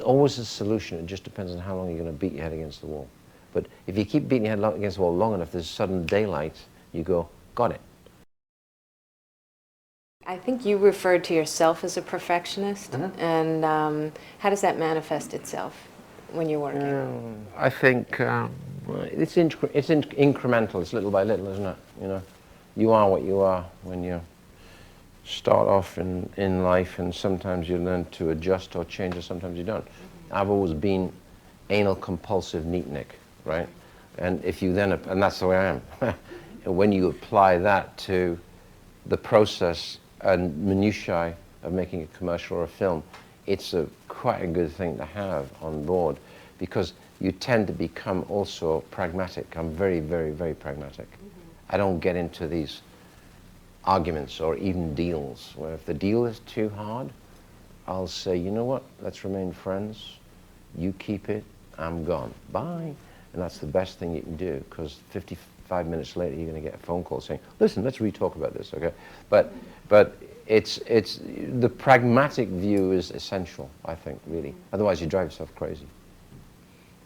always a solution. It just depends on how long you're going to beat your head against the wall. But if you keep beating your head against the wall long enough, there's sudden daylight, you go, got it. I think you referred to yourself as a perfectionist, and how does that manifest itself when you're working? I think it's incremental. It's little by little, isn't it? You know, you are what you are when you start off in life, and sometimes you learn to adjust or change, or sometimes you don't. I've always been anal compulsive neatnik, right? And if you then, and that's the way I am. And when you apply that to the process and minutiae of making a commercial or a film, it's quite a good thing to have on board, because you tend to become also pragmatic. I'm very, very, very pragmatic. I don't get into these arguments or even deals, where if the deal is too hard, I'll say, you know what, let's remain friends. You keep it, I'm gone. Bye. And that's the best thing you can do, because 55 minutes later you're going to get a phone call saying, listen, let's re-talk about this, okay? But it's the pragmatic view is essential, I think, really. Otherwise you drive yourself crazy.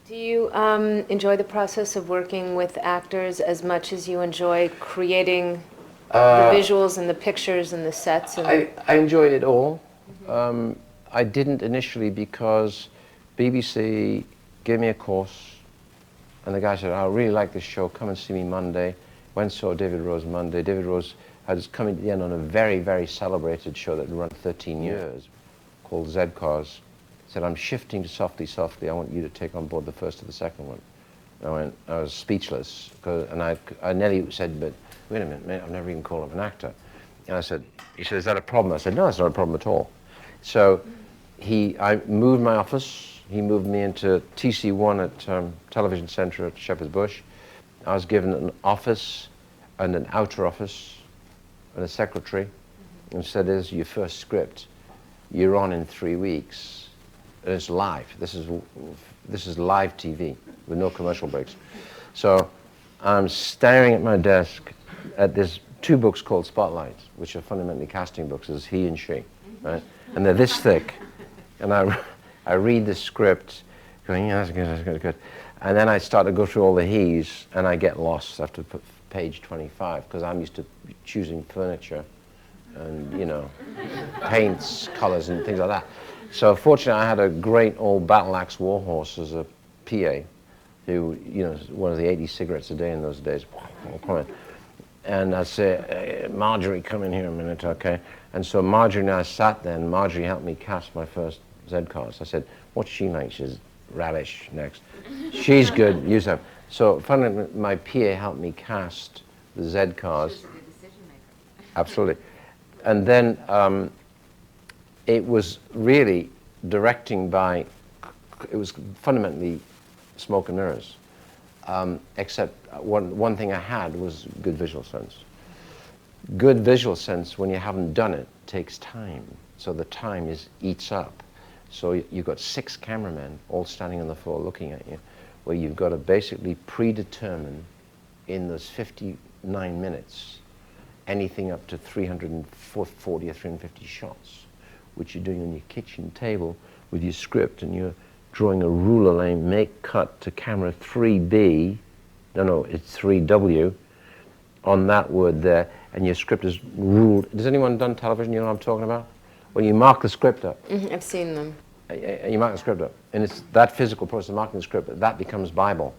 Do you enjoy the process of working with actors as much as you enjoy creating the visuals and the pictures and the sets? And I enjoyed it all. I didn't initially, because BBC gave me a course, and the guy said, I really like this show, come and see me Monday. Went and saw David Rose Monday. David Rose had us coming to the end on a very, very celebrated show that had run 13 years, called Z-Cars. Said, I'm shifting to Softly Softly. I want you to take on board the first or the second one. And I was speechless, and I nearly said, but wait a minute, I've never even called him an actor. And I said, he said, is that a problem? I said, no, it's not a problem at all. So I moved my office. He moved me into TC1 at Television Centre at Shepherd's Bush. I was given an office and an outer office and a secretary, and said, this is your first script. You're on in 3 weeks. And it's live. This is live TV with no commercial breaks. So I'm staring at my desk at these 2 books called Spotlight, which are fundamentally casting books, as he and she, right? And they're this thick. And I read the script, going, yeah, that's good, that's good, good. And then I start to go through all the he's, and I get lost after page 25, because I'm used to choosing furniture and, you know, paints, colors, and things like that. So fortunately, I had a great old battle axe warhorse as a PA, who, you know, one of the 80 cigarettes a day in those days. And I say, Marjorie, come in here a minute, okay? And so Marjorie and I sat there, and Marjorie helped me cast my first Z-Cars. I said, what's she like? She's rubbish. Next. She's good, use her. So finally, my PA helped me cast the Z-Cars. She's the decision maker. Absolutely. And then it was really directing by, it was fundamentally smoke and mirrors. Except one thing I had was good visual sense. Good visual sense, when you haven't done it, takes time. So the time eats up. So you've got 6 cameramen all standing on the floor looking at you, where you've got to basically predetermine in those 59 minutes anything up to 340 or 350 shots, which you're doing on your kitchen table with your script, and you're drawing a ruler line, make cut to camera 3B, no, it's 3W, on that word there, and your script is ruled. Has anyone done television? You know what I'm talking about? Well, you mark the script up. I've seen them. You mark the script up, and it's that physical process of marking the script that becomes Bible.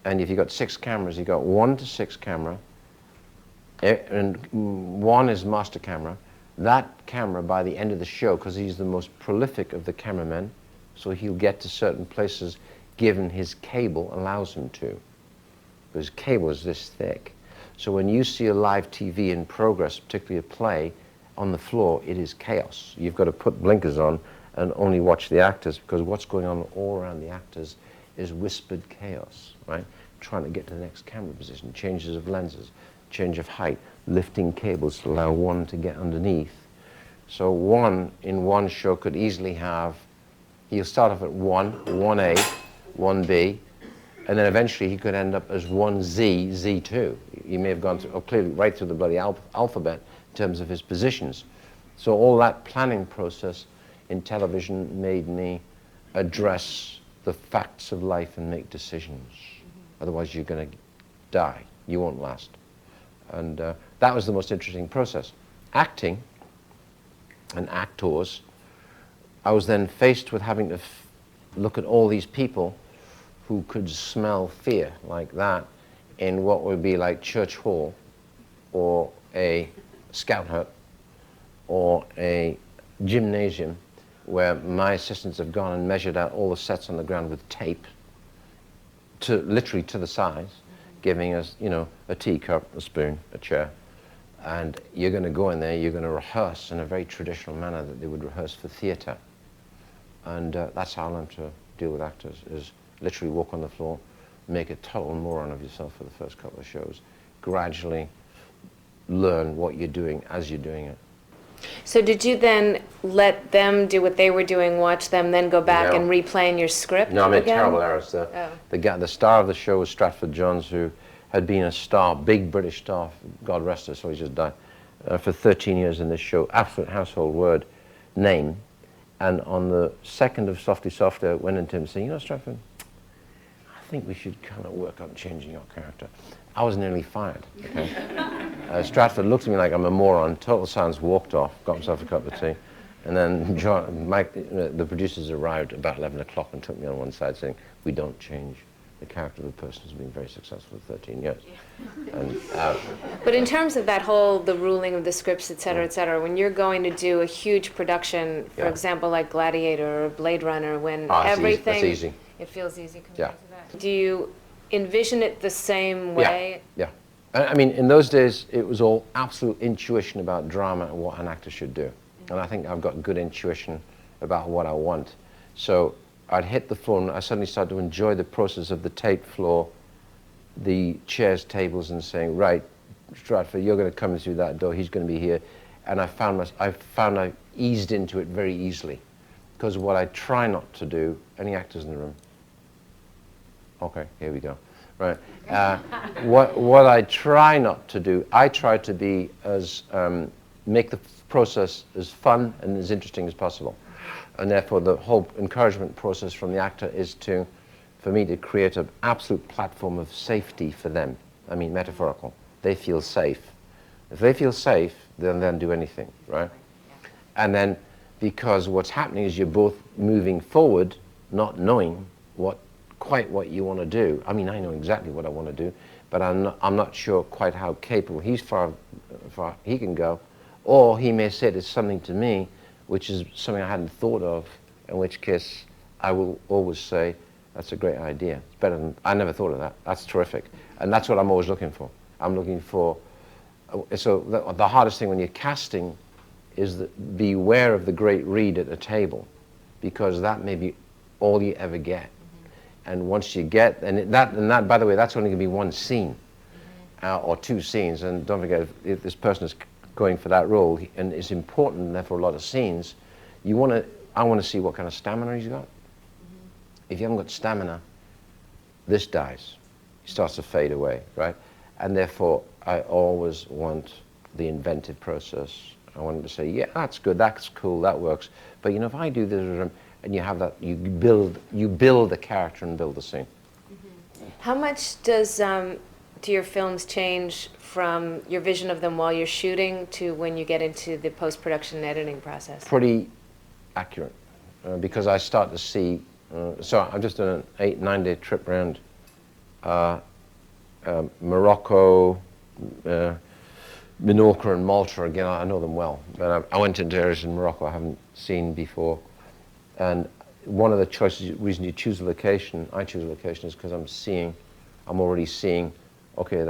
And if you've got 6 cameras, you've got 1 to 6 camera, and 1 is master camera. That camera, by the end of the show, because he's the most prolific of the cameramen, so he'll get to certain places given his cable allows him to. Because cable is this thick. So when you see a live TV in progress, particularly a play, on the floor, it is chaos. You've got to put blinkers on and only watch the actors, because what's going on all around the actors is whispered chaos, right? Trying to get to the next camera position, changes of lenses, change of height, lifting cables to allow 1 to get underneath. So 1 in 1 show could easily have, he'll start off at 1, 1A, 1B, and then eventually he could end up as 1Z, Z2. He may have gone through, clearly right through the bloody alphabet in terms of his positions. So all that planning process in television made me address the facts of life and make decisions. Otherwise, you're going to die. You won't last. And that was the most interesting process. Acting and actors, I was then faced with having to look at all these people who could smell fear like that in what would be like church hall or a scout hut or a gymnasium where my assistants have gone and measured out all the sets on the ground with tape to literally to the size, giving us, you know, a teacup, a spoon, a chair. And you're going to go in there, you're going to rehearse in a very traditional manner that they would rehearse for theatre. And that's how I learned to deal with actors, is literally walk on the floor, make a total moron of yourself for the first couple of shows, gradually learn what you're doing as you're doing it. So did you then let them do what they were doing, watch them, then go back No. and replay in your script No, I made again? terrible errors. The star of the show was Stratford Johns, who had been a star, big British star, God rest her, so he just died, for 13 years in this show, absolute household word name. And on the second of Softly Softly, I went into him and said, you know, Stratford, I think we should kind of work on changing your character. I was nearly fired. Okay? Stratford looked at me like I'm a moron, total silence, walked off, got himself a cup of tea, and then Mike, the producers arrived about 11 o'clock and took me on one side saying, we don't change the character of the person who's been very successful for 13 years. And, But in terms of that whole, the ruling of the scripts, et cetera, when you're going to do a huge production, for example, like Gladiator or Blade Runner, when everything... That's easy. It feels easy compared to that. Do you envision it the same Yeah, way? yeah. I mean, in those days, it was all absolute intuition about drama and what an actor should do. And I think I've got good intuition about what I want. So I'd hit the phone, I suddenly started to enjoy the process of the tape floor, the chairs, tables, and saying, right, Stratford, you're going to come through that door, he's going to be here. And I found I eased into it very easily. Because what I try not to do, any actors in the room? Okay, here we go. Right. What I try not to do, I try to be as, make the process as fun and as interesting as possible. And therefore the whole encouragement process from the actor is for me to create an absolute platform of safety for them. I mean, metaphorical. They feel safe. If they feel safe, then they'll do anything, right? And then, because what's happening is you're both moving forward, not knowing quite what you want to do. I mean, I know exactly what I want to do, but I'm not sure quite how capable he's far he can go. Or he may say it's something to me, which is something I hadn't thought of, in which case I will always say, that's a great idea. It's better than, I never thought of that. That's terrific. And that's what I'm always looking for. I'm looking for, so the hardest thing when you're casting is that beware of the great read at the table, because that may be all you ever get. And once you get, and that, by the way, that's only going to be one scene or two scenes. And don't forget, if this person is going for that role, and it's important, and therefore a lot of scenes, I want to see what kind of stamina he's got. If you haven't got stamina, this dies. It starts to fade away, right? And therefore, I always want the inventive process. I want him to say, yeah, that's good, that's cool, that works. But you know, if I do this, and you have that, you build the character and build the scene. How much do your films change from your vision of them while you're shooting to when you get into the post-production and editing process? Pretty accurate, because I start to see, so I've just done an 8-9 day trip around Morocco, Minorca and Malta. Again, I know them well, but I went into areas in Morocco I haven't seen before. And one of the reason you choose a location, I choose a location, is because I'm already seeing, okay,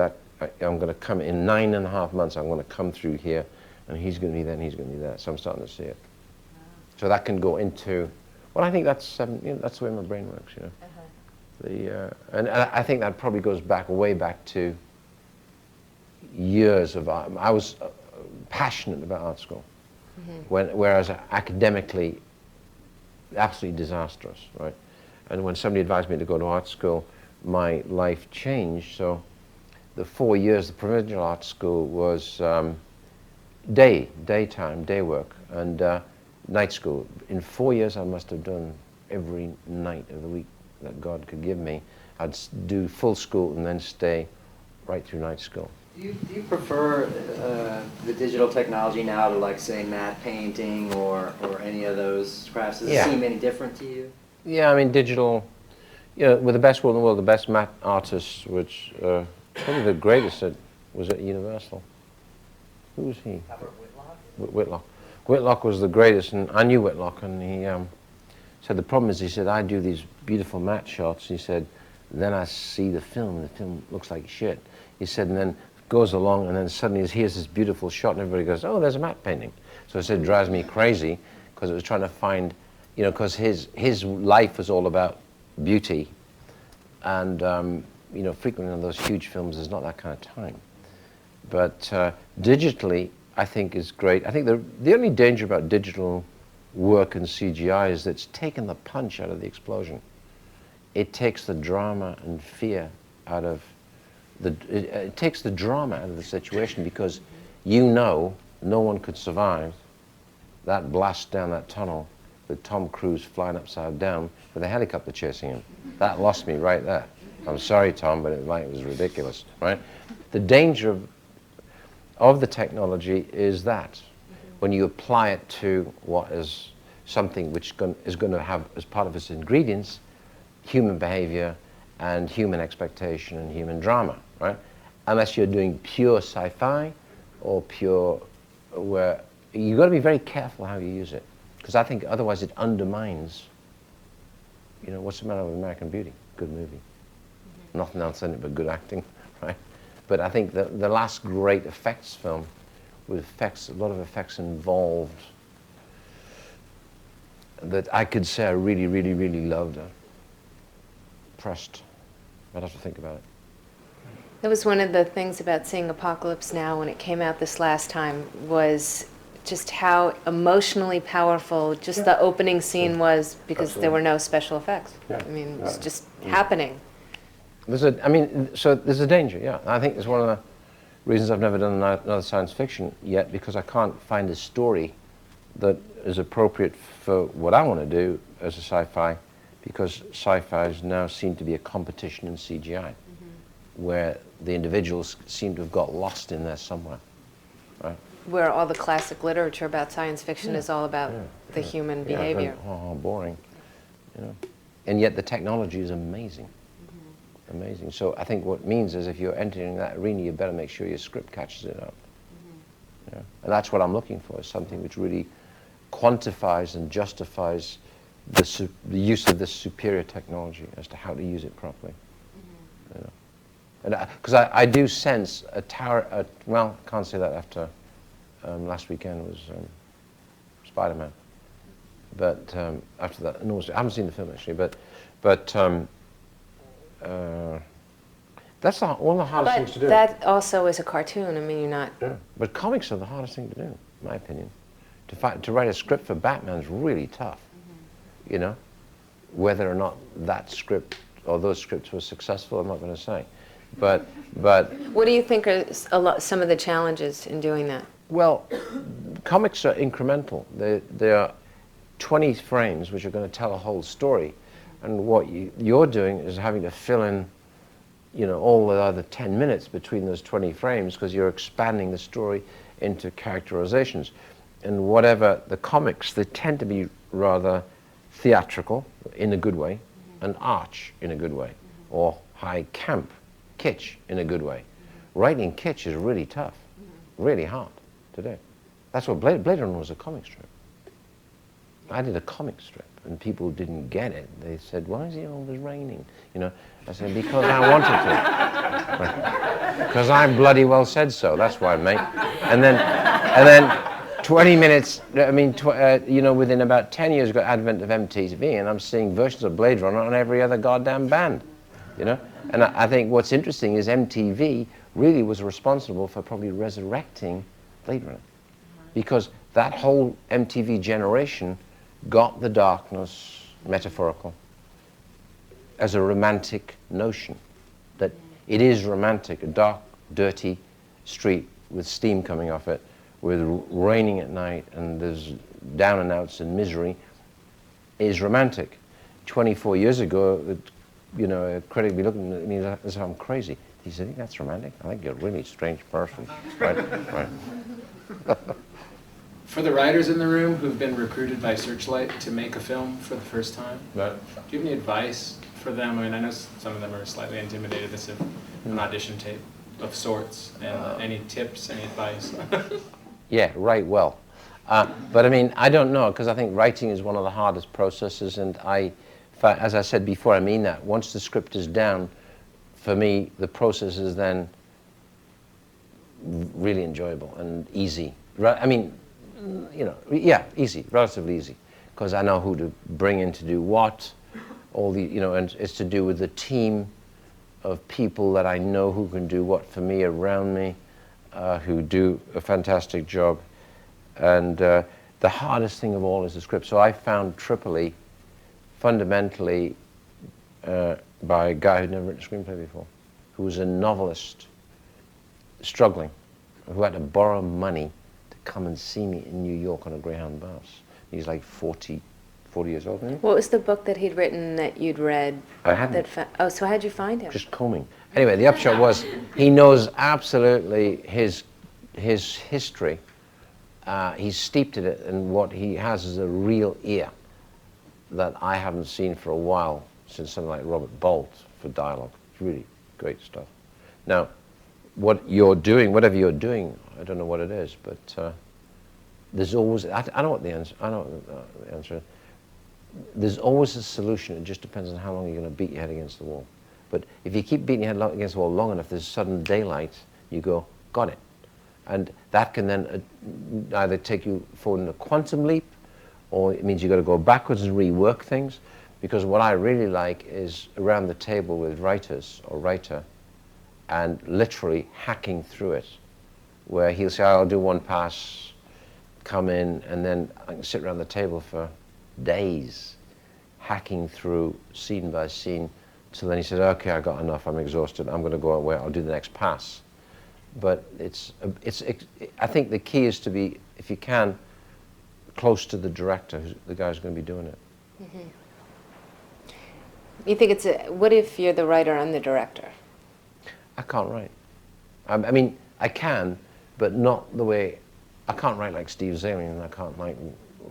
I'm going to come in 9.5 months, I'm going to come through here, and he's going to be there, and he's going to be there. So I'm starting to see it. So that can go into, well, I think that's that's the way my brain works, you know. And I think that probably goes back, way back to years of art. I was passionate about art school, whereas academically, absolutely disastrous, right? And when somebody advised me to go to art school, my life changed. So the 4 years, the provincial art school was daytime, day work, and night school. In 4 years, I must have done every night of the week that God could give me. I'd do full school and then stay right through night school. Do you prefer the digital technology now to, like, say, matte painting or any of those crafts? Does it seem any different to you? Yeah, I mean, digital, with the best world in the world, the best matte artists, which probably the greatest was at Universal. Who was he? Albert Whitlock? Whitlock. Whitlock was the greatest, and I knew Whitlock, and he said the problem is, he said, I do these beautiful matte shots. He said, then I see the film looks like shit. He said, and then goes along, and then suddenly here's this beautiful shot, and everybody goes, oh, there's a matte painting. So he said, it drives me crazy, because it was trying to find, because his life was all about beauty, and frequently in those huge films, there's not that kind of time. But digitally, I think is great. I think the only danger about digital work and CGI is that it's taken the punch out of the explosion. It takes the drama and fear out of it takes the drama out of the situation, because no one could survive that blast down that tunnel with Tom Cruise flying upside down with a helicopter chasing him. That lost me right there. I'm sorry, Tom, but it was ridiculous, right? The danger of the technology is that when you apply it to what is something which is going to have as part of its ingredients human behavior and human expectation and human drama, right? Unless you're doing pure sci-fi or pure, where you've got to be very careful how you use it, because I think otherwise it undermines, what's the matter with American Beauty? Good movie. Nothing else in it but good acting, right? But I think the last great effects film with a lot of effects involved that I could say I really, really, really loved. Pressed. I'd have to think about it. That was one of the things about seeing Apocalypse Now when it came out this last time, was just how emotionally powerful just the opening scene was, because there were no special effects. Yeah. I mean, it was just happening. So there's a danger, yeah. I think it's one of the reasons I've never done another science fiction yet, because I can't find a story that is appropriate for what I want to do as a sci-fi, because sci-fis now seem to be a competition in CGI, where the individuals seem to have got lost in there somewhere, right? Where all the classic literature about science fiction is all about the human behavior. Oh, boring. And yet the technology is amazing. Amazing. So I think what it means is if you're entering that arena, you better make sure your script catches it up. And that's what I'm looking for, is something which really quantifies and justifies the use of this superior technology as to how to use it properly. And because I do sense a tower, well, I can't say that after last weekend was Spider-Man. But after that, no, I haven't seen the film actually, but that's one of the hardest things to do. That also is a cartoon. I mean, you're not... Yeah. But comics are the hardest thing to do, in my opinion. To write a script for Batman is really tough, Whether or not that script or those scripts were successful, I'm not going to say. But What do you think are some of the challenges in doing that? Well, comics are incremental. They are 20 frames which are going to tell a whole story. And what you're doing is having to fill in, all the other 10 minutes between those 20 frames, because you're expanding the story into characterizations. And whatever the comics, they tend to be rather theatrical in a good way, and arch in a good way, or high camp, kitsch in a good way. Writing kitsch is really tough, really hard to do. That's what Blade Runner was, a comic strip. I did a comic strip, and people didn't get it. They said, "Why is it always raining?" I said, "Because I wanted to." Because I bloody well said so. That's why, mate. And then 20 minutes. Within about 10 years, we got advent of MTV, and I'm seeing versions of Blade Runner on every other goddamn band. And I think what's interesting is MTV really was responsible for probably resurrecting Blade Runner, because that whole MTV generation got the darkness, metaphorical, as a romantic notion, that it is romantic, a dark, dirty street with steam coming off it, with raining at night, and there's down and outs and misery, is romantic. 24 years ago, a critic would be looking at me as if I'm crazy. He said, "I think that's romantic. I think you're a really strange person." Right? Right. For the writers in the room who've been recruited by Searchlight to make a film for the first time, Right. do you have any advice for them? I mean, I know some of them are slightly intimidated. This is an audition tape of sorts. And any tips, any advice? Yeah, write well. But I mean, I don't know, because I think writing is one of the hardest processes, and as I said before, I mean that. Once the script is down, for me, the process is then really enjoyable and easy. I mean, easy, relatively easy, because I know who to bring in to do what, and it's to do with the team of people that I know who can do what for me around me, who do a fantastic job. And the hardest thing of all is the script. So I found Tripoli fundamentally by a guy who'd never written a screenplay before, who was a novelist struggling, who had to borrow money to come and see me in New York on a Greyhound bus. He's like 40 years old, isn't he? What was the book that he'd written that you'd read? I hadn't. So how'd you find him? Just combing. Anyway, the upshot was he knows absolutely his history. He's steeped in it, and what he has is a real ear that I haven't seen for a while, since something like Robert Bolt for dialogue. It's really great stuff. Now, what you're doing, whatever you're doing, I don't know what it is, but there's always, I know what the answer, I know what the answer is. There's always a solution. It just depends on how long you're going to beat your head against the wall. But if you keep beating your head against the wall long enough, there's sudden daylight, you go, got it. And that can then either take you forward in a quantum leap, or it means you've got to go backwards and rework things. Because what I really like is around the table with writers or writer and literally hacking through it, where he'll say, I'll do one pass, come in, and then I can sit around the table for days hacking through scene by scene. So then he says, okay, I got enough, I'm exhausted, I'm going to go away, I'll do the next pass. But I think the key is to be, if you can, close to the director, the guy who's going to be doing it. Mm-hmm. You think what if you're the writer and the director? I can't write. I mean, I can, but not the way, I can't write like Steve Zalian, I can't write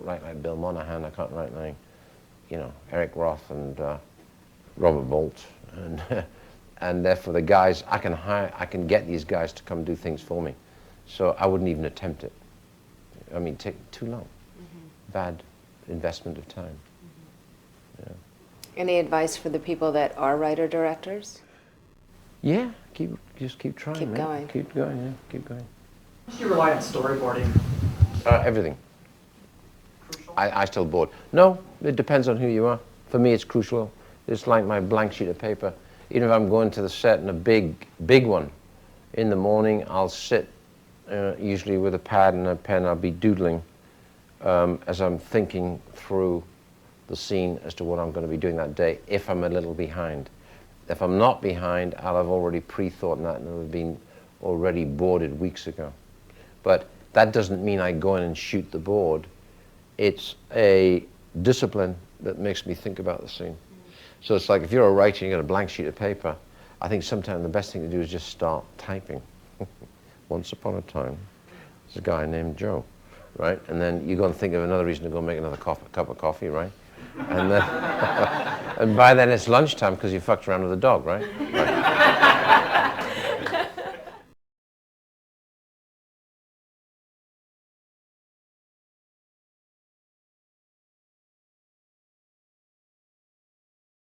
like Bill Monahan, I can't write like, Eric Roth and Robert Bolt, and therefore the guys, I can get these guys to come do things for me. So I wouldn't even attempt it. I mean, take too long. Mm-hmm. Bad investment of time. Mm-hmm. Yeah. Any advice for the people that are writer-directors? Yeah, just keep trying. Keep going. Keep going, yeah, keep going. How do you rely on storyboarding? Everything. I still board. No, it depends on who you are. For me, it's crucial. It's like my blank sheet of paper. Even if I'm going to the set in a big one, in the morning, I'll sit, usually with a pad and a pen, I'll be doodling as I'm thinking through the scene as to what I'm going to be doing that day, if I'm a little behind. If I'm not behind, I'll have already pre-thought that and it'll have been already boarded weeks ago. But that doesn't mean I go in and shoot the board. It's a discipline that makes me think about the scene. So it's like if you're a writer and you got a blank sheet of paper, I think sometimes the best thing to do is just start typing. Once upon a time, there's a guy named Joe, right? And then you go and think of another reason to go make another cup of coffee, right? And then, and by then it's lunchtime because you fucked around with the dog, right? Right.